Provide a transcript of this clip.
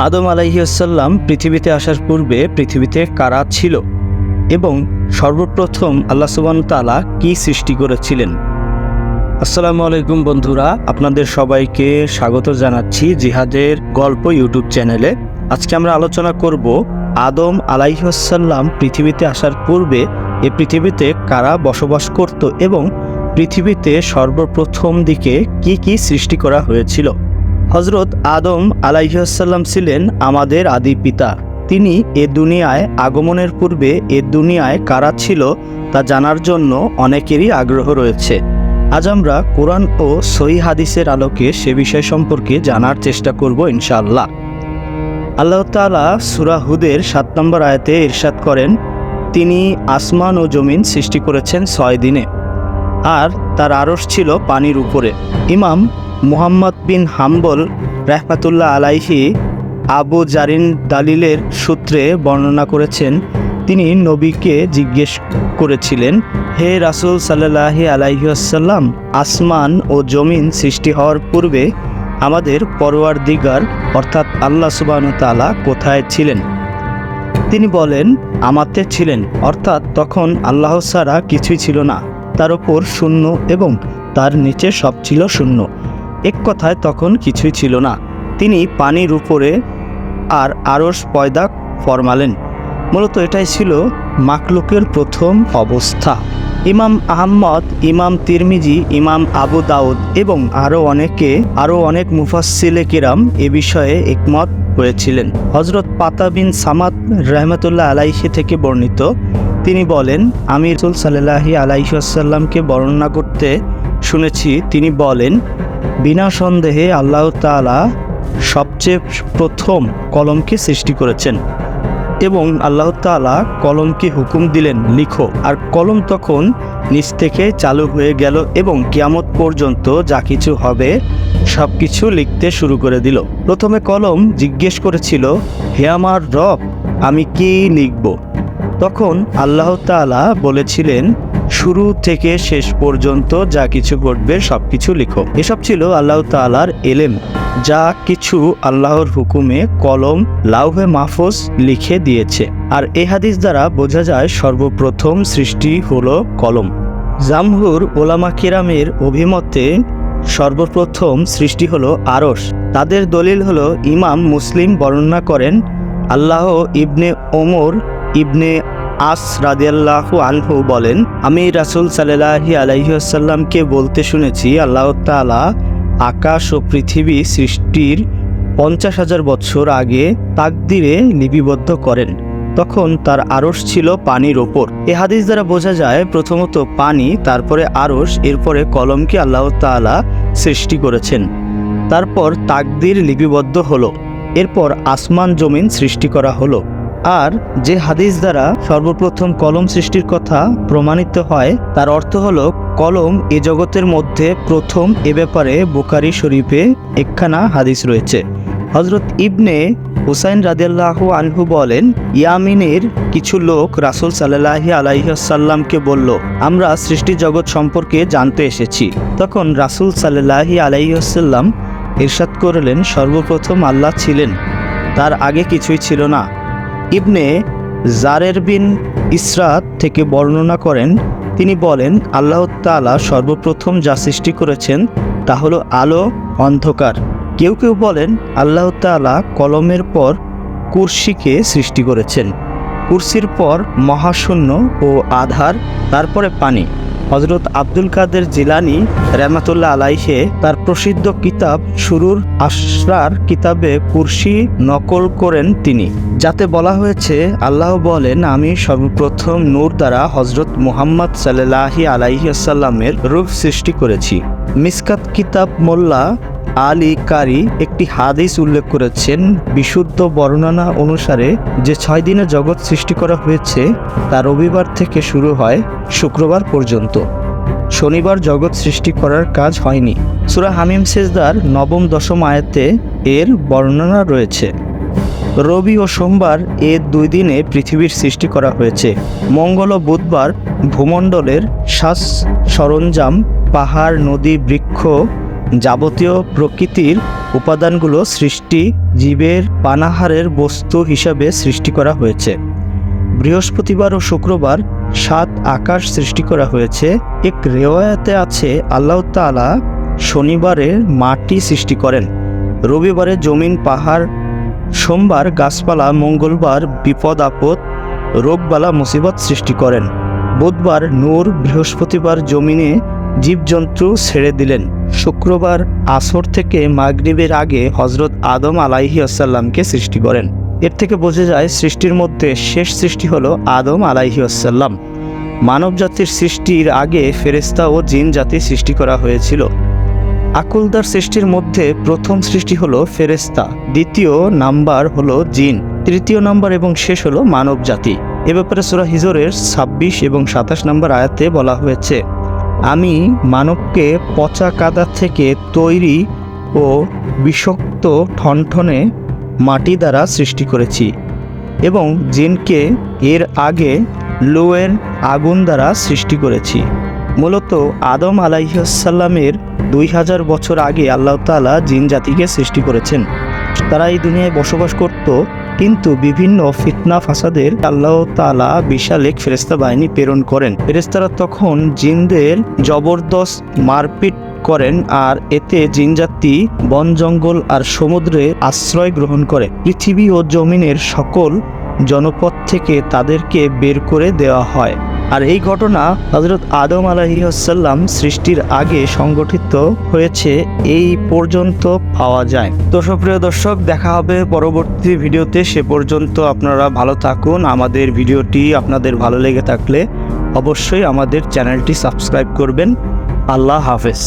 আদম আলাইহিসসালাম পৃথিবীতে আসার পূর্বে পৃথিবীতে কারা ছিল এবং সর্বপ্রথম আল্লাহ সুবহানাহু ওয়া তাআলা কি সৃষ্টি করেছিলেন। আসসালামু আলাইকুম বন্ধুরা, আপনাদের সবাইকে স্বাগত জানাচ্ছি জিহাদের গল্প ইউটিউব চ্যানেলে। আজকে আমরা আলোচনা করব আদম আলাইহিসসালাম পৃথিবীতে আসার পূর্বে এই পৃথিবীতে কারা বসবাস করত এবং পৃথিবীতে সর্বপ্রথম দিকে কি কি সৃষ্টি করা হয়েছিল। হযরত আদম আলাইহিসসালাম ছিলেন আমাদের আদি পিতা। তিনি এ দুনিয়ায় আগমনের পূর্বে এ দুনিয়ায় কারা ছিল তা জানার জন্য অনেকেরই আগ্রহ রয়েছে। আজ আমরা কোরআন ও সহিহ হাদিসের আলোকে সে বিষয় সম্পর্কে জানার চেষ্টা করব ইনশাআল্লাহ। আল্লাহ তাআলা সূরা হুদের ৭ নম্বর আয়াতে ইরশাদ করেন, তিনি আসমান ও জমিন সৃষ্টি করেছেন ৬ দিনে, আর তার আরশ ছিল পানির উপরে। ইমাম মুহাম্মদ বিন হাম্বল রাহমাতুল্লাহ আলাইহি আবু জারিন দালিলের সূত্রে বর্ণনা করেছেন, তিনি নবীকে জিজ্ঞেস করেছিলেন, হে রাসূল সাল্লাল্লাহু আলাইহি ওয়াসাল্লাম, আসমান ও জমিন সৃষ্টি হওয়ার পূর্বে আমাদের পরওয়ারদিগার অর্থাৎ আল্লাহ সুবহানাহু ওয়া তাআলা কোথায় ছিলেন? তিনি বলেন, আমাতে ছিলেন, অর্থাৎ তখন আল্লাহ ছাড়া কিছুই ছিল না, তার উপর শূন্য এবং তার নিচে সব ছিল শূন্য। এক কথায় তখন কিছুই ছিল না। তিনি পানির উপরে আর আরশ পয়দা ফরমালেন। মূলত এটাই ছিল মাখলুকের প্রথম অবস্থা। ইমাম আহমদ, ইমাম তিরমিজি, ইমাম আবু দাউদ এবং আরও অনেক মুফাসসিরে কিরাম এ বিষয়ে একমত হয়েছিলেন। হযরত পাতা বিন সামাদ রাহমাতুল্লাহ আলাইহি থেকে বর্ণিত, তিনি বলেন, আমি রাসূল সাল্লাল্লাহু আলাইহি ওয়াসাল্লামকে বর্ণনা করতে শুনেছি, তিনি বলেন, বিনা সন্দেহে আল্লাহ তাআলা সবচেয়ে প্রথম কলমকে সৃষ্টি করেছেন এবং আল্লাহ তাআলা কলমকে হুকুম দিলেন, লিখো, আর কলম তখন নিচ থেকে চালু হয়ে গেল এবং কিয়ামত পর্যন্ত যা কিছু হবে সব কিছু লিখতে শুরু করে দিল। প্রথমে কলম জিজ্ঞেস করেছিল, হে আমার রব, আমি কি লিখব? তখন আল্লাহ তাআলা বলেছিলেন, শুরু থেকে শেষ পর্যন্ত যা কিছু ঘটবে সব কিছু লিখো। এসব ছিল আল্লাহ তাআলার এলেম, যা কিছু আল্লাহর হুকুমে কলম লাউহে মাহফুজ লিখে দিয়েছে। আর এই হাদিস দ্বারা বোঝা যায় সর্বপ্রথম সৃষ্টি হলো কলম। জামহুর ওলামা কিরামের অভিমতে সর্বপ্রথম সৃষ্টি হলো আরশ। তাদের দলিল হলো ইমাম মুসলিম বর্ণনা করেন, আল্লাহ ইবনে ওমর ইবনে আস রাদিয়াল্লাহু আনহু বলেন, আমি রাসূল সাল্লাল্লাহু আলাইহি ওয়াসাল্লামকে বলতে শুনেছি, আল্লাহ তাআলা আকাশ ও পৃথিবী সৃষ্টির ৫০,০০০ বছর আগে তাকদীরে লিপিবদ্ধ করেন। তখন তার আরশ ছিল পানির ওপর। এ হাদিস দ্বারা বোঝা যায় প্রথমত পানি, তারপরে আরশ, এরপরে কলমকে আল্লাহ তাআলা সৃষ্টি করেছেন। তারপর তাকদীর লিপিবদ্ধ হলো, এরপর আসমান জমিন সৃষ্টি করা হলো। আর যে হাদিস দ্বারা সর্বপ্রথম কলম সৃষ্টির কথা প্রমাণিত হয় তার অর্থ হলো কলম এ জগতের মধ্যে প্রথম। এ ব্যাপারে বুখারী শরীফে একখানা হাদিস রয়েছে। হযরত ইবনে হুসাইন রাদিয়াল্লাহু আনহু বলেন, ইয়ামিনের কিছু লোক রাসূল সাল্লাল্লাহু আলাইহি ওয়াসাল্লামকে বলল, আমরা সৃষ্টি জগৎ সম্পর্কে জানতে এসেছি। তখন রাসূল সাল্লাল্লাহু আলাইহি ওয়াসাল্লাম ইরশাদ করলেন, সর্বপ্রথম আল্লাহ ছিলেন, তার আগে কিছুই ছিল না। ইবনে জারের বিন ইসরাত থেকে বর্ণনা করেন, তিনি বলেন, আল্লাহ তাআলা সর্বপ্রথম যা সৃষ্টি করেছেন তা হলো আলো, অন্ধকার। কেউ কেউ বলেন আল্লাহ তাআলা কলমের পর কুরসিকে সৃষ্টি করেছেন, কুরসির পর মহাশূন্য ও আধার, তারপরে পানি। হযরত আব্দুল কাদের জিলানী রাহমাতুল্লাহ আলাইহি তার প্রসিদ্ধ কিতাব শুরুর আসরার কিতাবে কুরসি নকল করেন তিনি, যাতে বলা হয়েছে, আল্লাহ বলেন, আমি সর্বপ্রথম নূর দ্বারা হযরত মুহাম্মদ সাল্লাল্লাহু আলাইহি ওয়াসাল্লামের রূপ সৃষ্টি করেছি। মিসকাত কিতাব মোল্লা আলী কারি একটি হাদিস উল্লেখ করেছেন, বিশুদ্ধ বর্ণনা অনুসারে যে ৬ দিনে জগৎ সৃষ্টি করা হয়েছে তা রবিবার থেকে শুরু হয় শুক্রবার পর্যন্ত। শনিবার জগৎ সৃষ্টি করার কাজ হয়নি। সূরা হামিম সিজদার ৯ম-১০ম আয়াতে এর বর্ণনা রয়েছে। রবি ও সোমবার এ ২ দিনে পৃথিবীর সৃষ্টি করা হয়েছে। মঙ্গল ও বুধবার ভূমণ্ডলের সাজ সরঞ্জাম, পাহাড়, নদী, বৃক্ষ যাবতীয় প্রকৃতির উপাদানগুলো সৃষ্টি জীবের পানাহারের বস্তু হিসাবে সৃষ্টি করা হয়েছে। বৃহস্পতিবার ও শুক্রবার 7 আকাশ সৃষ্টি করা হয়েছে। এক রেওয়ায়াতে আছে আল্লাহ তাআলা শনিবারে মাটি সৃষ্টি করেন, রবিবারে জমিন পাহাড়, সোমবার গাছপালা, মঙ্গলবার বিপদ আপদ রোগবালা মুসিবত সৃষ্টি করেন, বুধবার নূর, বৃহস্পতিবার জমিনে জীবজন্তু ছেড়ে দিলেন, শুক্রবার আসর থেকে মাগরিবের আগে হজরত আদম আলাইহিসসালামকে সৃষ্টি করেন। এর থেকে বোঝা যায় সৃষ্টির মধ্যে শেষ সৃষ্টি হলো আদম আলাইহিসসালাম। মানব জাতির সৃষ্টির আগে ফেরেশতা ও জিন জাতি সৃষ্টি করা হয়েছিল। আকুলদার সৃষ্টির মধ্যে প্রথম সৃষ্টি হলো ফেরেশতা, দ্বিতীয় নাম্বার হলো জিন, তৃতীয় নাম্বার এবং শেষ হলো মানব জাতি। এ ব্যাপারে সূরা হিজরের 26 এবং 27 নম্বর আয়াতে বলা হয়েছে, আমি মানবকে পচা কাদা থেকে তৈরি ও বিষাক্ত ঠনঠনে মাটি দ্বারা সৃষ্টি করেছি এবং জিনকে এর আগে লোয়ের আগুন দ্বারা সৃষ্টি করেছি। মূলত আদম আলাইহিসসালামের 2000 বছর আগে আল্লাহ তাআলা জিন জাতিকে সৃষ্টি করেছেন। তারা এই দুনিয়ায় বসবাস করত, কিন্তু বিভিন্ন ফিতনা ফাসাদের আল্লাহ তাআলা বিশাল এক ফেরেশতা বাহিনী প্রেরণ করেন। ফেরেশতারা তখন জিনদের জবরদস্ত মারপিট করেন, আর এতে জিনজাতি বন জঙ্গল আর সমুদ্রে আশ্রয় গ্রহণ করে। পৃথিবী ও জমিনের সকল জনপদ থেকে তাদেরকে বের করে দেওয়া হয়। আর এই ঘটনা হযরত আদম আলাইহিসসালাম সৃষ্টির আগে সংগঠিত হয়েছে এই পর্যন্ত পাওয়া যায়। তো সুপ্রিয় দর্শক, দেখা হবে পরবর্তী ভিডিওতে। সে পর্যন্ত আপনারা ভালো থাকুন। আমাদের ভিডিওটি আপনাদের ভালো লেগে থাকলে অবশ্যই আমাদের চ্যানেলটি সাবস্ক্রাইব করবেন। আল্লাহ হাফেজ।